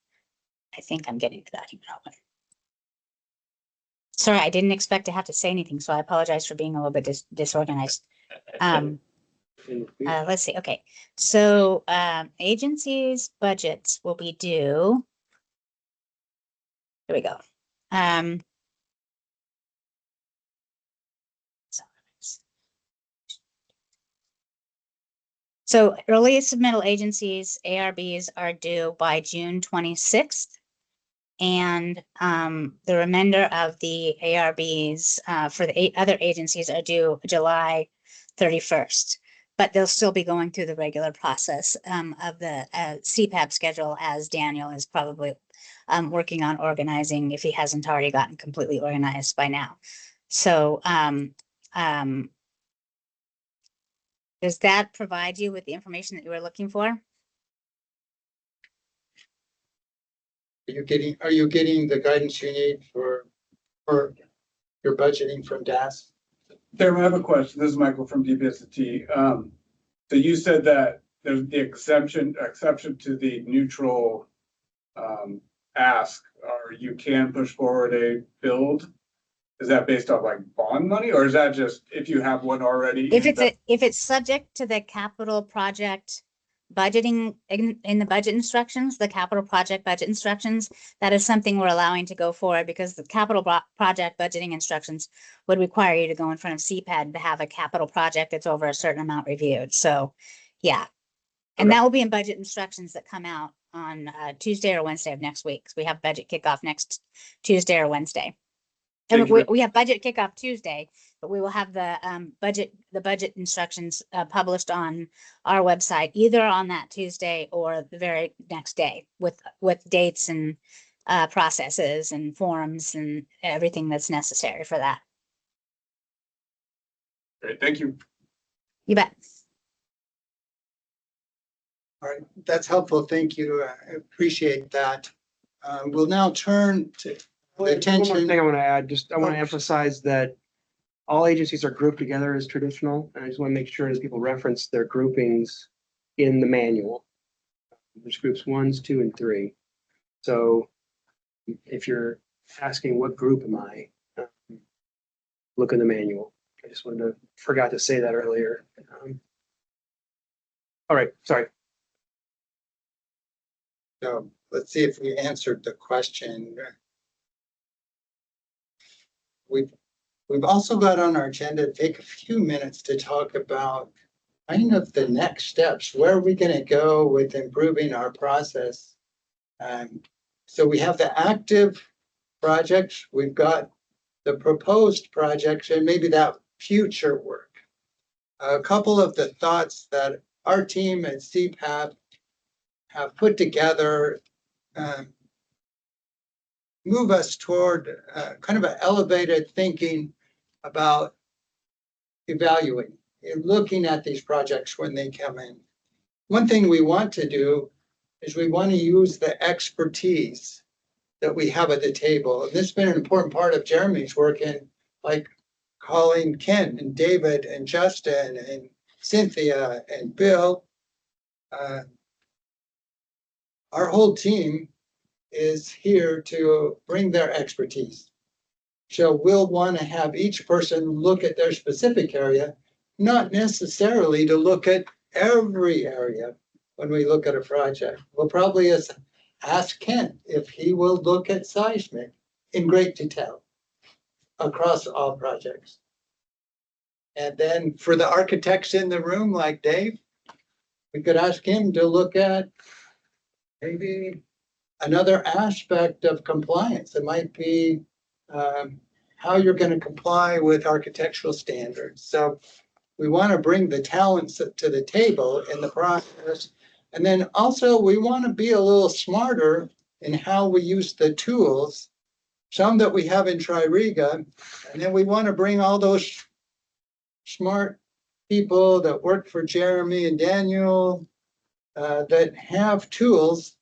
I think I'm getting the document open. Sorry, I didn't expect to have to say anything, so I apologize for being a little bit disorganized. Let's see. Okay, so agencies' budgets will be due. Here we go. So earliest submittal agencies, ARBs, are due by June 26th. And the remainder of the ARBs for the 8 other agencies are due July 31st. but they'll still be going through the regular process of the CPAB schedule, as Daniel is probably working on organizing, if he hasn't already gotten completely organized by now. So does that provide you with the information that you were looking for? Are you getting the guidance you need for your budgeting from DAS? Chairman, I have a question. This is Michael from DBST. So you said that there's the exception to the neutral ask, or you can push forward a build. Is that based on like bond money, or is that just if you have one already? If it's subject to the capital project budgeting in the budget instructions, the capital project budget instructions, that is something we're allowing to go forward, because the capital project budgeting instructions would require you to go in front of CPAD to have a capital project that's over a certain amount reviewed. So, yeah. And Okay. that will be in budget instructions that come out on Tuesday or Wednesday of next week. So we have budget kickoff next Tuesday or Wednesday. And Thank you. we have budget kickoff Tuesday, but we will have the budget instructions published on our website either on that Tuesday or the very next day with dates and processes and forms and everything that's necessary for that. Great, thank you. You bet. All right, that's helpful. Thank you. I appreciate that. We'll now turn to One more attention. thing I want to add, I want to emphasize that all agencies are grouped together as traditional, and I just want to make sure that people reference their groupings in the manual. There's groups 1, 2, and 3. So if you're asking what group am I, look in the manual. I just forgot to say that earlier. All right, sorry. So let's see if we answered the question. We've also got on our agenda to take a few minutes to talk about kind of the next steps. Where are we going to go with improving our process? So we have the active projects, we've got the proposed projects, and maybe that future work. A couple of the thoughts that our team at CPAB have put together move us toward kind of an elevated thinking about evaluating and looking at these projects when they come in. One thing we want to do is we want to use the expertise that we have at the table. And this has been an important part of Jeremy's work in, like calling Ken and David and Justin and Cynthia and Bill. Our whole team is here to bring their expertise. So we'll want to have each person look at their specific area, not necessarily to look at every area when we look at a project. We'll probably ask Ken if he will look at seismic in great detail across all projects. And then for the architects in the room, like Dave, we could ask him to look at maybe another aspect of compliance. It might be how you're going to comply with architectural standards. So we want to bring the talents to the table in the process. And then also we want to be a little smarter in how we use the tools, some that we have in Tririga. And then we want to bring all those smart people that work for Jeremy and Daniel that have tools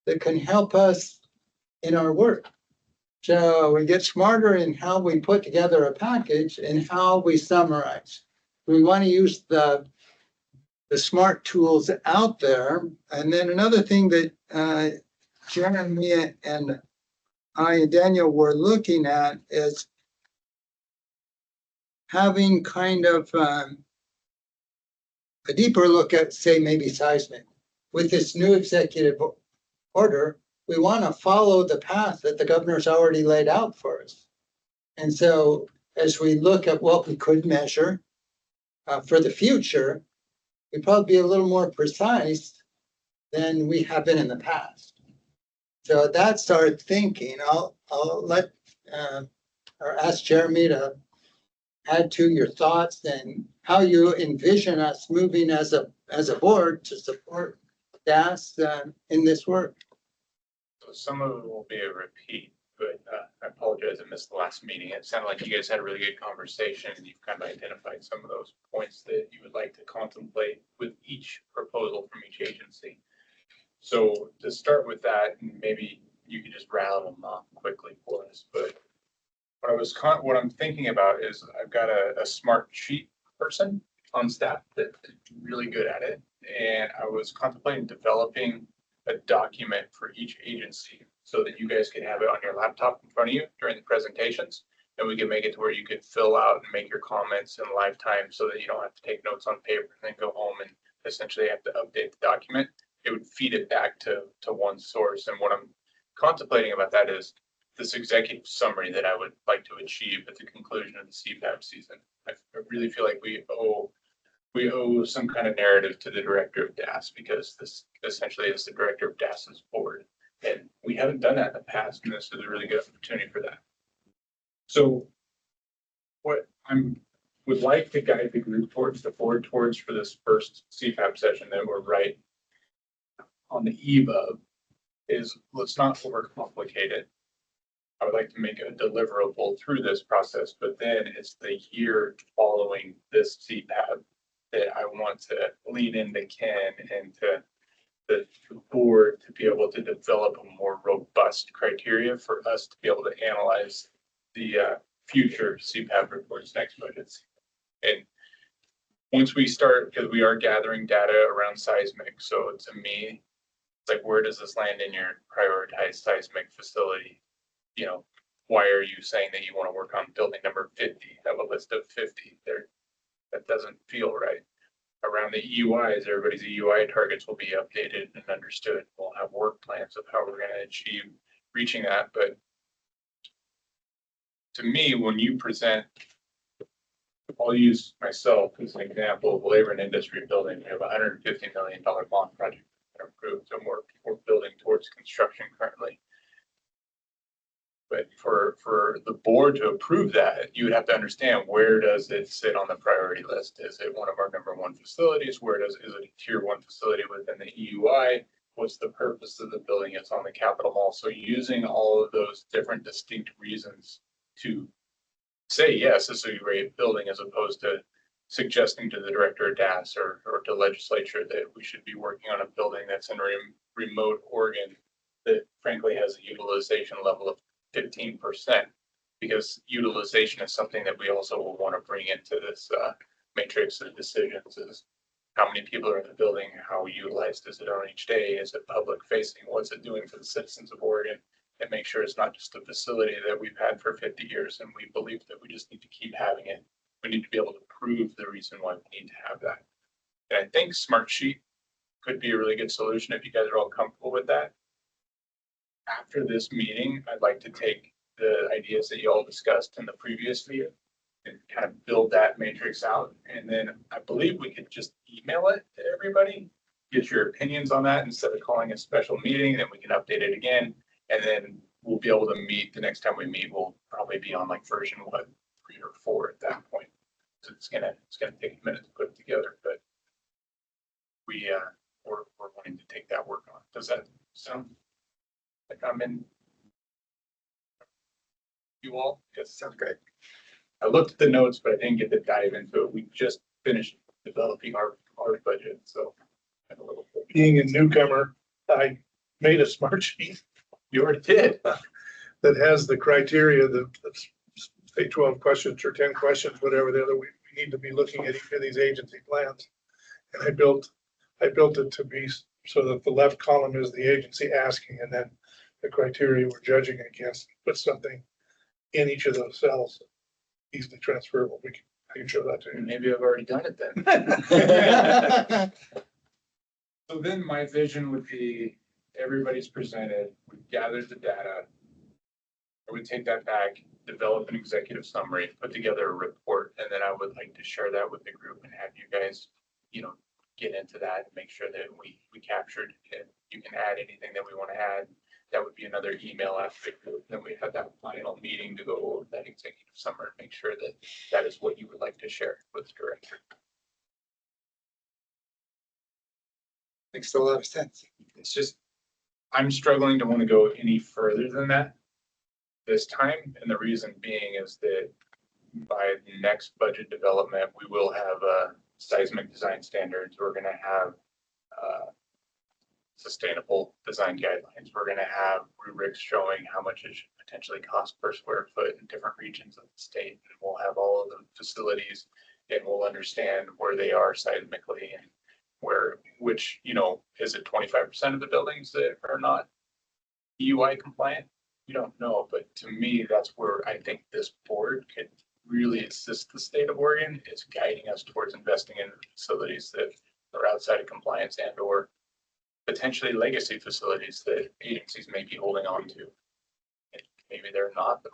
that can help us in our work. So we get smarter in how we put together a package and how we summarize. We want to use the smart tools out there. And then another thing that Jeremy and I and Daniel were looking at is having kind of a deeper look at, say, maybe seismic. With this new executive order, we want to follow the path that the governor's already laid out for us. And so as we look at what we could measure for the future, we'd probably be a little more precise than we have been in the past. So that's our thinking. I'll let or ask Jeremy to add to your thoughts and how you envision us moving as a board to support DAS in this work. So some of it will be a repeat, but I apologize, I missed the last meeting. It sounded like you guys had a really good conversation and you've kind of identified some of those points that you would like to contemplate with each proposal from each agency. So to start with that, and maybe you could just rattle them off quickly for us, but what I'm thinking about is I've got a smart sheet person on staff that's really good at it. And I was contemplating developing a document for each agency so that you guys could have it on your laptop in front of you during the presentations. And we can make it to where you could fill out and make your comments in live time so that you don't have to take notes on paper and then go home and essentially have to update the document. It would feed it back to one source. And what I'm contemplating about that is this executive summary that I would like to achieve at the conclusion of the CPAB season. I really feel like we owe some kind of narrative to the director of DAS because this essentially is the director of DAS's board. And we haven't done that in the past, and this is a really good opportunity for that. So what would like to guide the group towards the board towards for this first CPAB session that we're right on the eve of is let's not overcomplicate it. I would like to make a deliverable through this process, but then it's the year following this CPAB that I want to lean into Ken and to the board to be able to develop a more robust criteria for us to be able to analyze the future CPAB reports next budgets. And once we start, because we are gathering data around seismic, so to me, it's like, where does this land in your prioritized seismic facility? You know, why are you saying that you want to work on building number 50, have a list of 50 there? That doesn't feel right. Around the EUIs, everybody's EUI targets will be updated and understood. We'll have work plans of how we're going to achieve reaching that. But to me, when you present, I'll use myself as an example of labor and industry building. We have a $150 million bond project that approved, and we're building towards construction currently. But for the board to approve that, you would have to understand, where does it sit on the priority list? Is it one of our number one facilities? Is it a tier one facility within the EUI? What's the purpose of the building? It's on the Capitol Mall. So using all of those different distinct reasons to say, yes, this is a great building, as opposed to suggesting to the director of DAS or to legislature that we should be working on a building that's in remote Oregon that frankly has a utilization level of 15%, because utilization is something that we also will want to bring into this matrix of decisions. Is how many people are in the building, how utilized is it on each day, is it public facing, what's it doing for the citizens of Oregon, and make sure it's not just a facility that we've had for 50 years and we believe that we just need to keep having it. We need to be able to prove the reason why we need to have that. And I think Smartsheet could be a really good solution if you guys are all comfortable with that. After this meeting, I'd like to take the ideas that you all discussed in the previous meeting and kind of build that matrix out. And then I believe we could just email it to everybody, get your opinions on that instead of calling a special meeting, then we can update it again. And then we'll be able to meet the next time we meet. We'll probably be on like version 3 or 4 at that point. So it's gonna take a minute to put it together, but we're wanting to take that work on. Does that sound like I'm in? You all? Yes, sounds great. I looked at the notes, but I didn't get to dive into it. We just finished developing our budget, so I'm a little. Being a newcomer, I made a smart sheet. You already did. That has the criteria, the say 12 questions or 10 questions, whatever the other we need to be looking at each of these agency plans. And I built it to be so that the left column is the agency asking, and then the criteria we're judging against. Put something in each of those cells, easily transferable. I can show that to you. Maybe I've already done it then. So then my vision would be, everybody's presented, we've gathered the data. I would take that back, develop an executive summary, put together a report, and then I would like to share that with the group and have you guys, get into that and make sure that we captured it. You can add anything that we want to add. that would be another email after. Then we had that final meeting to go over that executive summary, and make sure that that is what you would like to share with the director. Makes a lot of sense. It's just, I'm struggling to want to go any further than that this time. And the reason being is that by the next budget development, we will have seismic design standards. We're going to have sustainable design guidelines. We're going to have rubrics showing how much it should potentially cost per square foot in different regions of the state. And we'll have all of the facilities, and we'll understand where they are seismically and where, which, you know, is it 25% of the buildings that are not UI compliant? You don't know, but to me, that's where I think this board could really assist the state of Oregon, is guiding us towards investing in facilities that are outside of compliance and or potentially legacy facilities that agencies may be holding on to. And maybe they're not, but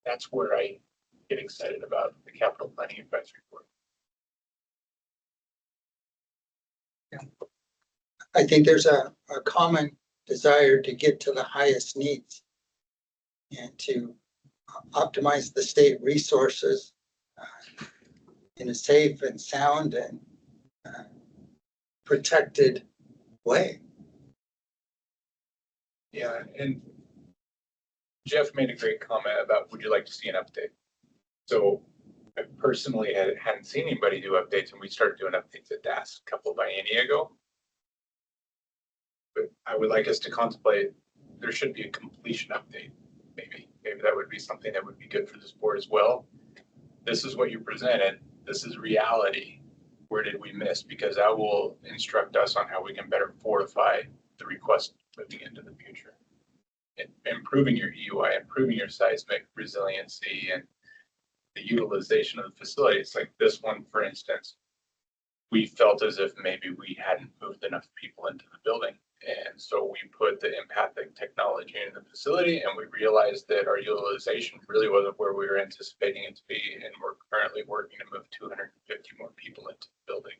that's where I get excited about the capital planning advisory board. I think there's a common desire to get to the highest needs and to optimize the state resources in a safe and sound and protected way. Yeah, and Jeff made a great comment about, would you like to see an update? So I personally hadn't seen anybody do updates, and we started doing updates at DAS a couple of biennia ago. But I would like us to contemplate, there should be a completion update. Maybe that would be something that would be good for this board as well. This is what you presented. This is reality. Where did we miss? Because that will instruct us on how we can better fortify the request moving into the future. Improving your EUI, improving your seismic resiliency, and the utilization of the facilities. Like this one, for instance, we felt as if maybe we hadn't moved enough people into the building. And so we put the empathic technology in the facility, and we realized that our utilization really wasn't where we were anticipating it to be. And we're currently working to move 250 more people into the building.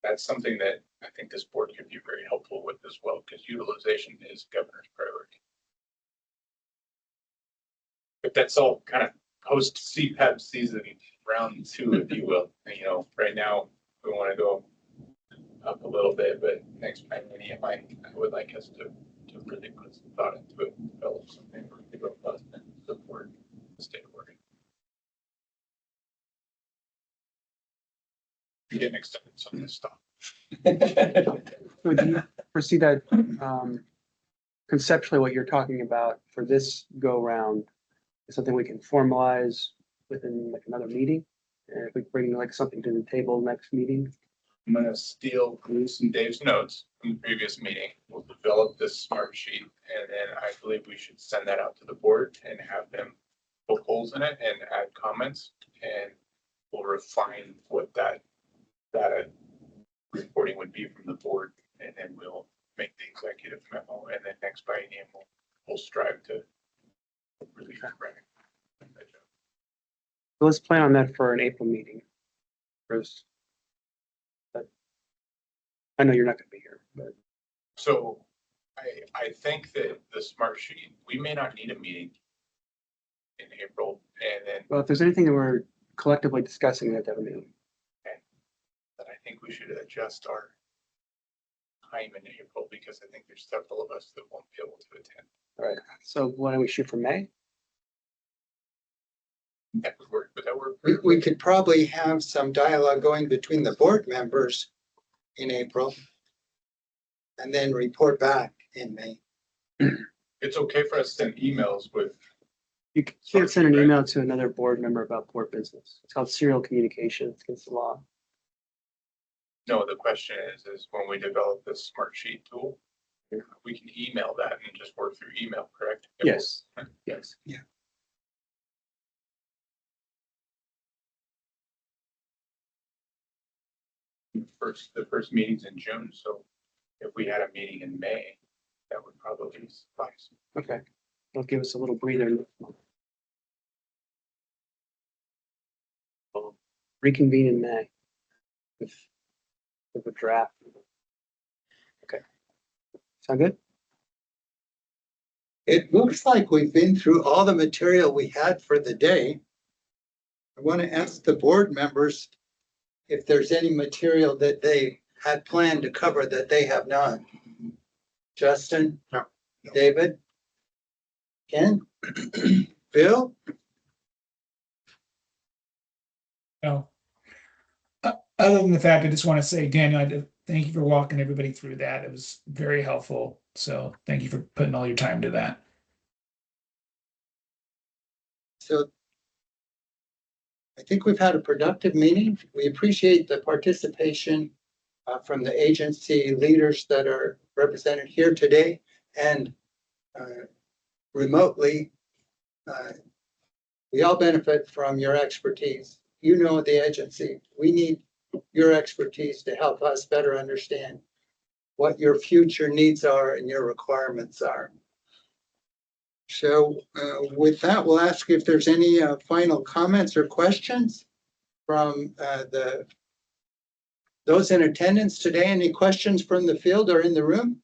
That's something that I think this board could be very helpful with as well, because utilization is governor's priority. But that's all kind of post CPAB season, round 2, if you will. And, you know, right now we want to go up a little bit, but next biennium, I would like us to really put some thought into it, and develop something really robust and support the state of Oregon. I'm getting excited on some of this stuff. So do you foresee that conceptually what you're talking about for this go round is something we can formalize within like another meeting? And if we bring like something to the table next meeting? I'm gonna steal Bruce and Dave's notes from the previous meeting. We'll develop this smart sheet, and then I believe we should send that out to the board and have them poke holes in it and add comments, and we'll refine what that reporting would be from the board, and then we'll make the executive memo, and then next biennium we'll strive to really correct. So let's plan on that for an April meeting. Bruce. But I know you're not gonna be here, but So I think that the smart sheet, we may not need a meeting in April, and then, well, if there's anything that we're collectively discussing at that meeting. but I think we should adjust our time in April, because I think there's several of us that won't be able to attend. All right, so why don't we shoot for May? That would work, but that work. We could probably have some dialogue going between the board members in April and then report back in May. It's okay for us to send emails with, You can't send an email to another board member about board business. It's called serial communication. It's against the law. no, the question is when we develop this smart sheet tool, we can email that and just work through email, correct? Yes, yes. The first meeting's in June, so if we had a meeting in May, that would probably suffice. Okay, that'll give us a little breather. We'll reconvene in May with a draft. Okay, sound good? It looks like we've been through all the material we had for the day. I want to ask the board members if there's any material that they had planned to cover that they have not. Justin? No. David? Ken? Bill? No. Other than the fact, I just want to say, Daniel, thank you for walking everybody through that. It was very helpful. So thank you for putting all your time to that. So I think we've had a productive meeting. We appreciate the participation from the agency leaders that are represented here today and remotely. We all benefit from your expertise. You know the agency. We need your expertise to help us better understand what your future needs are and your requirements are. So with that, we'll ask if there's any final comments or questions from those in attendance today. Any questions from the field or in the room?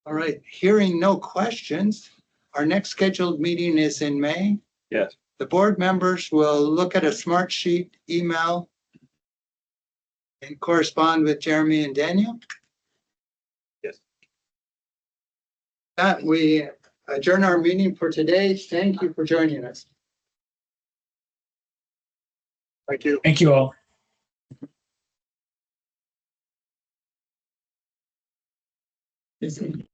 All right, hearing no questions, our next scheduled meeting is in May. Yes. The board members will look at a smart sheet email and correspond with Jeremy and Daniel. Yes. That we adjourn our meeting for today. Thank you for joining us. Thank you. Thank you all. Is it-